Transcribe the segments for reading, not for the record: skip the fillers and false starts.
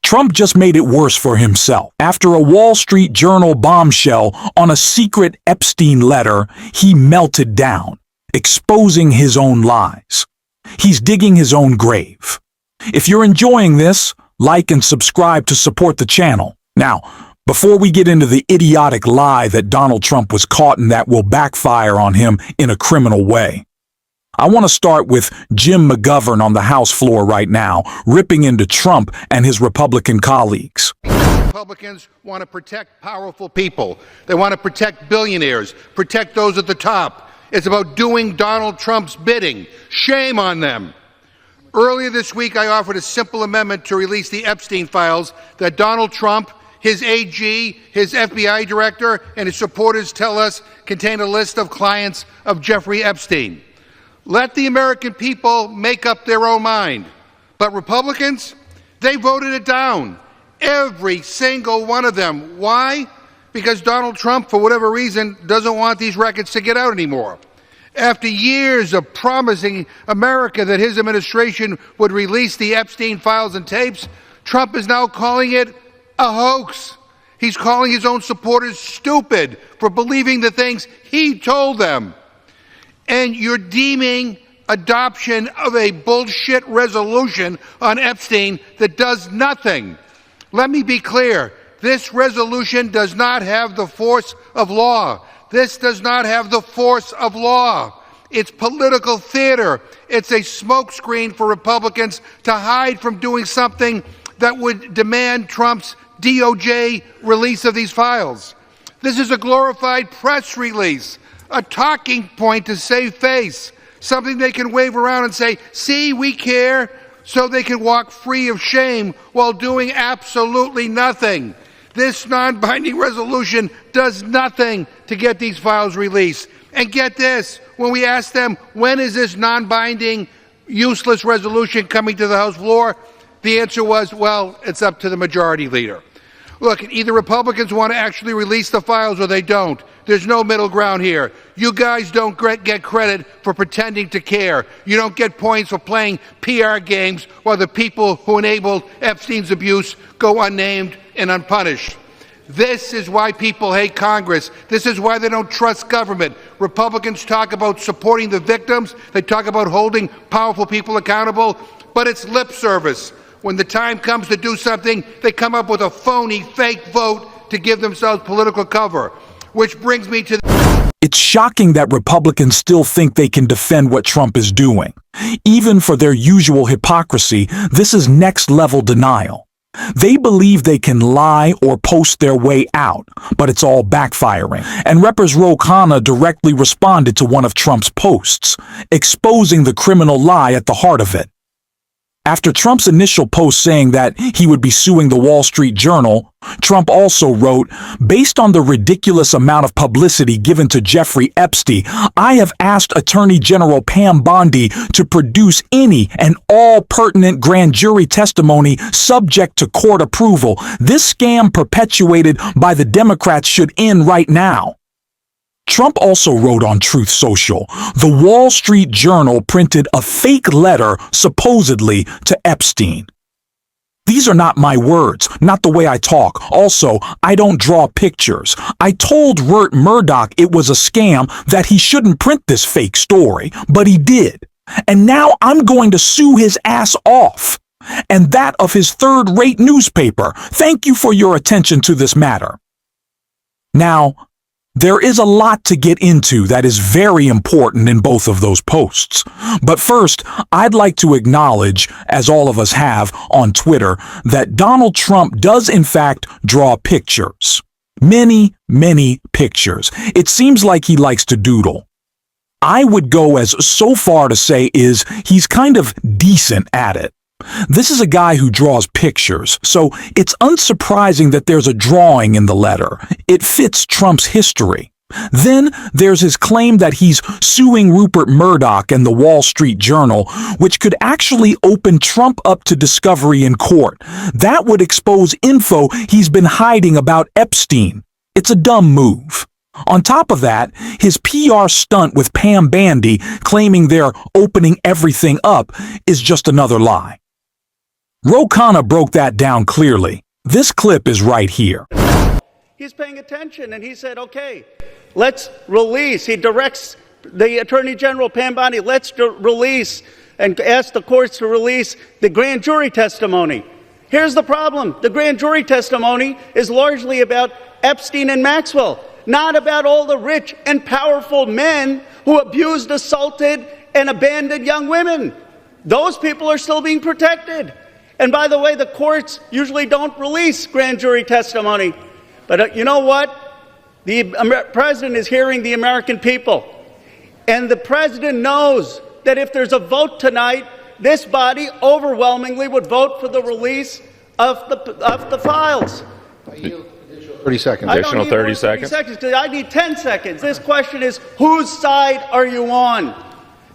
Trump just made it worse for himself. After a Wall Street Journal bombshell on a secret Epstein letter, he melted down, exposing his own lies. He's digging his own grave. If you're enjoying this, like and subscribe to support the channel. Now, before we get into the idiotic lie that Donald Trump was caught and that will backfire on him in a criminal way, I want to start with Jim McGovern on the House floor right now, ripping into Trump and his Republican colleagues. Republicans want to protect powerful people. They want to protect billionaires, protect those at the top. It's about doing Donald Trump's bidding. Shame on them. Earlier this week, I offered a simple amendment to release the Epstein files that Donald Trump, his AG, his FBI director, and his supporters tell us contain a list of clients of Jeffrey Epstein. Let the American people make up their own mind. But Republicans, they voted it down. Every single one of them. Why? Because Donald Trump, for whatever reason, doesn't want these records to get out anymore. After years of promising America that his administration would release the Epstein files and tapes, Trump is now calling it a hoax. He's calling his own supporters stupid for believing the things he told them. And you're deeming adoption of a bullshit resolution on Epstein that does nothing. Let me be clear. This resolution does not have the force of law. This does not have the force of law. It's political theater. It's a smokescreen for Republicans to hide from doing something that would demand Trump's DOJ release of these files. This is a glorified press release, a talking point to save face, something they can wave around and say, see, we care, so they can walk free of shame while doing absolutely nothing. This non-binding resolution does nothing to get these files released. And get this, when we ask them, when is this non-binding, useless resolution coming to the House floor? The answer was, well, it's up to the majority leader. Look, either Republicans want to actually release the files or they don't. There's no middle ground here. You guys don't get credit for pretending to care. You don't get points for playing PR games while the people who enabled Epstein's abuse go unnamed and unpunished. This is why people hate Congress. This is why they don't trust government. Republicans talk about supporting the victims. They talk about holding powerful people accountable, but it's lip service. When the time comes to do something, they come up with a phony, fake vote to give themselves political cover. Which brings me to... It's shocking that Republicans still think they can defend what Trump is doing. Even for their usual hypocrisy, this is next-level denial. They believe they can lie or post their way out, but it's all backfiring. And Reppers Ro Khanna directly responded to one of Trump's posts, exposing the criminal lie at the heart of it. After Trump's initial post saying that he would be suing the Wall Street Journal, Trump also wrote, based on the ridiculous amount of publicity given to Jeffrey Epstein, I have asked Attorney General Pam Bondi to produce any and all pertinent grand jury testimony subject to court approval. This scam perpetuated by the Democrats should end right now. Trump also wrote on Truth Social, the Wall Street Journal printed a fake letter, supposedly, to Epstein. These are not my words, not the way I talk. Also, I don't draw pictures. I told Rupert Murdoch it was a scam, that he shouldn't print this fake story, but he did. And now I'm going to sue his ass off, and that of his third-rate newspaper. Thank you for your attention to this matter. Now, there is a lot to get into that is very important in both of those posts. But first, I'd like to acknowledge, as all of us have on Twitter, that Donald Trump does in fact draw pictures. Many, many pictures. It seems like he likes to doodle. I would go as so far to say he's kind of decent at it. This is a guy who draws pictures, so it's unsurprising that there's a drawing in the letter. It fits Trump's history. Then there's his claim that he's suing Rupert Murdoch and the Wall Street Journal, which could actually open Trump up to discovery in court. That would expose info he's been hiding about Epstein. It's a dumb move. On top of that, his PR stunt with Pam Bondi claiming they're opening everything up is just another lie. Ro Khanna broke that down clearly. This clip is right here. He's paying attention, and he said, okay, let's release. He directs the Attorney General, Pam Bondi, let's release and ask the courts to release the grand jury testimony. Here's the problem. The grand jury testimony is largely about Epstein and Maxwell, not about all the rich and powerful men who abused, assaulted, and abandoned young women. Those people are still being protected. And by the way, the courts usually don't release grand jury testimony. But you know what? The president is hearing the American people. And the president knows that if there's a vote tonight, this body overwhelmingly would vote for the release of the files. 30 seconds. Additional 30 seconds. Because I need 10 seconds. This question is, whose side are you on?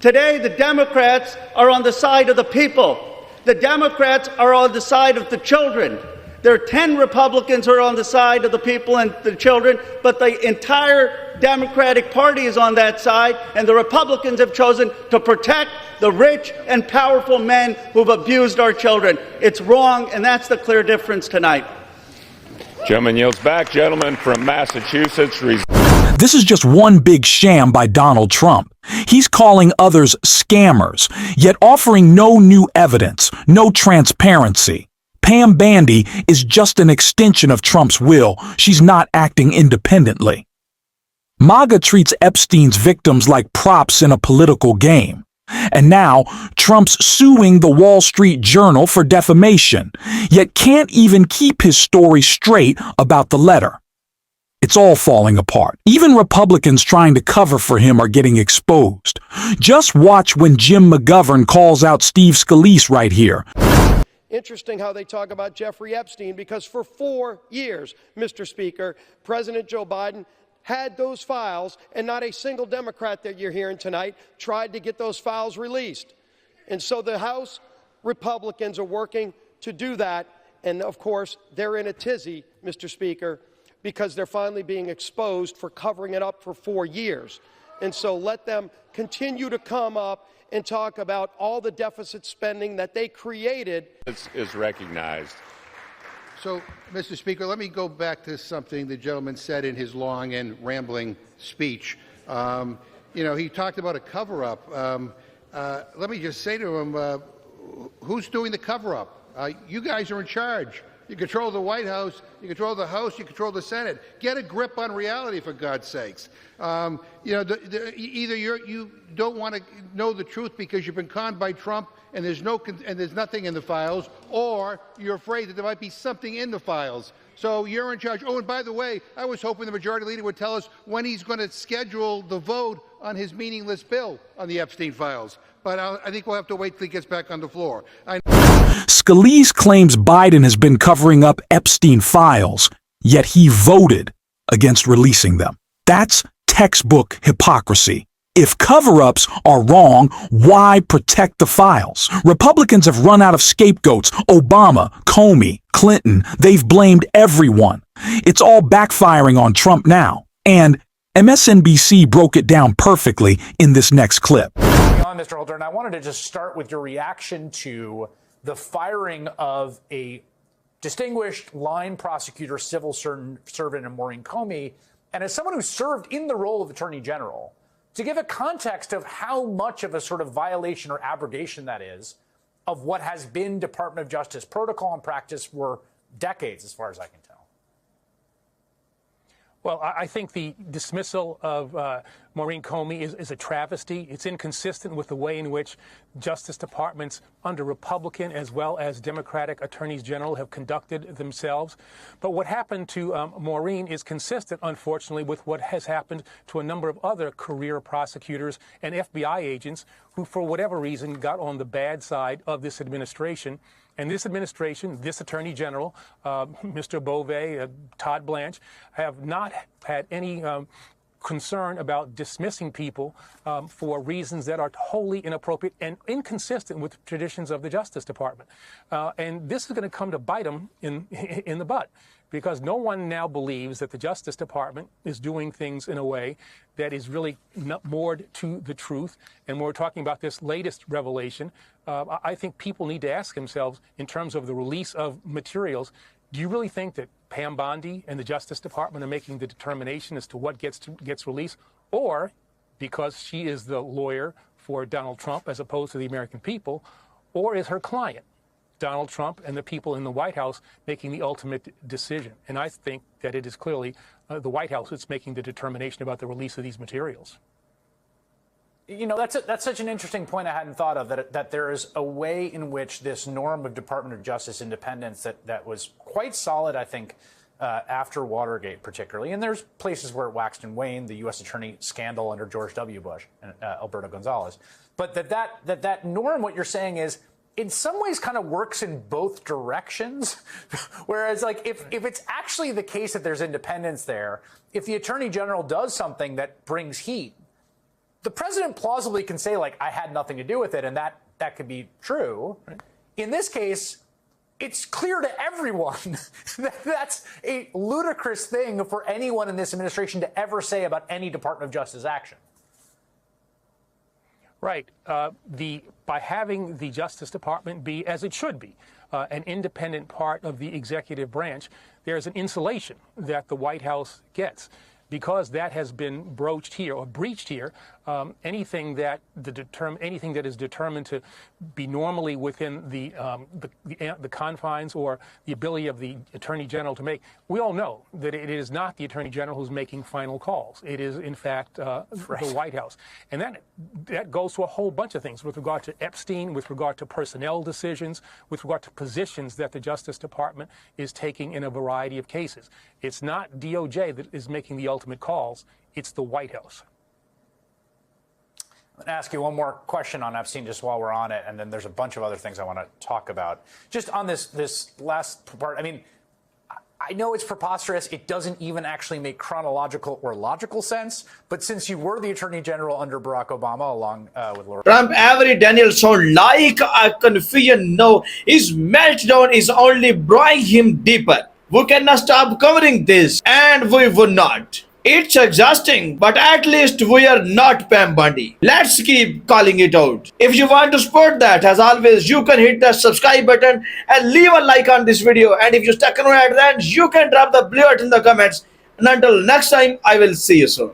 Today, the Democrats are on the side of the people. The Democrats are on the side of the children. There are 10 Republicans who are on the side of the people and the children, but the entire Democratic Party is on that side, and the Republicans have chosen to protect the rich and powerful men who've abused our children. It's wrong, and that's the clear difference tonight. Gentleman yields back. Gentleman from Massachusetts. This is just one big sham by Donald Trump. He's calling others scammers, yet offering no new evidence, no transparency. Pam Bondi is just an extension of Trump's will. She's not acting independently. MAGA treats Epstein's victims like props in a political game. And now, Trump's suing the Wall Street Journal for defamation, yet can't even keep his story straight about the letter. It's all falling apart. Even Republicans trying to cover for him are getting exposed. Just watch when Jim McGovern calls out Steve Scalise right here. Interesting how they talk about Jeffrey Epstein, because for 4 years, Mr. Speaker, President Joe Biden had those files, and not a single Democrat that you're hearing tonight tried to get those files released. And so the House Republicans are working to do that, and of course, they're in a tizzy, Mr. Speaker, because they're finally being exposed for covering it up for 4 years. And so let them continue to come up and talk about all the deficit spending that they created. Is recognized. So, Mr. Speaker, let me go back to something the gentleman said in his long and rambling speech. He talked about a cover-up. Let me just say to him, who's doing the cover-up? You guys are in charge. You control the White House, you control the House, you control the Senate. Get a grip on reality, for God's sakes. Either you don't want to know the truth because you've been conned by Trump and there's nothing in the files, or you're afraid that there might be something in the files. So you're in charge. Oh, and by the way, I was hoping the majority leader would tell us when he's going to schedule the vote on his meaningless bill on the Epstein files. But I think we'll have to wait till he gets back on the floor. Scalise claims Biden has been covering up Epstein files, yet he voted against releasing them. That's textbook hypocrisy. If cover-ups are wrong, why protect the files? Republicans have run out of scapegoats. Obama, Comey, Clinton, they've blamed everyone. It's all backfiring on Trump now. And MSNBC broke it down perfectly in this next clip. Mr. Holder, and I wanted to just start with your reaction to the firing of a distinguished line prosecutor, civil servant, and Maureen Comey, and as someone who served in the role of Attorney General, to give a context of how much of a sort of violation or abrogation that is of what has been Department of Justice protocol and practice for decades, as far as I can tell. Well, I think the dismissal of Maureen Comey is a travesty. It's inconsistent with the way in which Justice Departments under Republican as well as Democratic attorneys general have conducted themselves. But what happened to Maureen is consistent, unfortunately, with what has happened to a number of other career prosecutors and FBI agents who, for whatever reason, got on the bad side of this administration. And this administration, this Attorney General, Mr. Beauvais, Todd Blanche, have not had any concern about dismissing people for reasons that are wholly inappropriate and inconsistent with traditions of the Justice Department. And this is going to come to bite them in the butt, because no one now believes that the Justice Department is doing things in a way that is really moored to the truth. And when we're talking about this latest revelation, I think people need to ask themselves, in terms of the release of materials, do you really think that Pam Bondi and the Justice Department are making the determination as to what gets released? Or, because she is the lawyer for Donald Trump as opposed to the American people, or is her client, Donald Trump, and the people in the White House making the ultimate decision? And I think that it is clearly the White House that's making the determination about the release of these materials. You know, that's such an interesting point I hadn't thought of, that there is a way in which this norm of Department of Justice independence that was quite solid, I think, after Watergate particularly. And there's places where it waxed and waned, the U.S. Attorney scandal under George W. Bush and Alberto Gonzales. But that norm, what you're saying is, in some ways kind of works in both directions. Whereas, like, if it's actually the case that there's independence there, if the Attorney General does something that brings heat, the president plausibly can say, like, I had nothing to do with it, and that could be true. Right. In this case, it's clear to everyone that that's a ludicrous thing for anyone in this administration to ever say about any Department of Justice action. Right. By having the Justice Department be, as it should be, an independent part of the executive branch, there's an insulation that the White House gets. Because that has been broached here or breached here, anything that is determined to be normally within the confines or the ability of the Attorney General to make, we all know that it is not the Attorney General who's making final calls. It is, in fact, the White House. And that goes to a whole bunch of things with regard to Epstein, with regard to personnel decisions, with regard to positions that the Justice Department is taking in a variety of cases. It's not DOJ that is making the ultimate calls. It's the White House. I'm going to ask you one more question on Epstein just while we're on it, and then there's a bunch of other things I want to talk about. Just on this last part, I mean, I know it's preposterous. It doesn't even actually make chronological or logical sense. But since you were the Attorney General under Barack Obama, along with Laura Trump, every Daniel sound like a confusion. No, his meltdown is only drawing him deeper. We cannot stop covering this, and we will not. It's exhausting, but at least we are not Pam Bondi. Let's keep calling it out. If you want to support that, as always, you can hit the subscribe button and leave a like on this video. And if you stuck around at the end, you can drop the blue heart in the comments. And until next time, I will see you soon.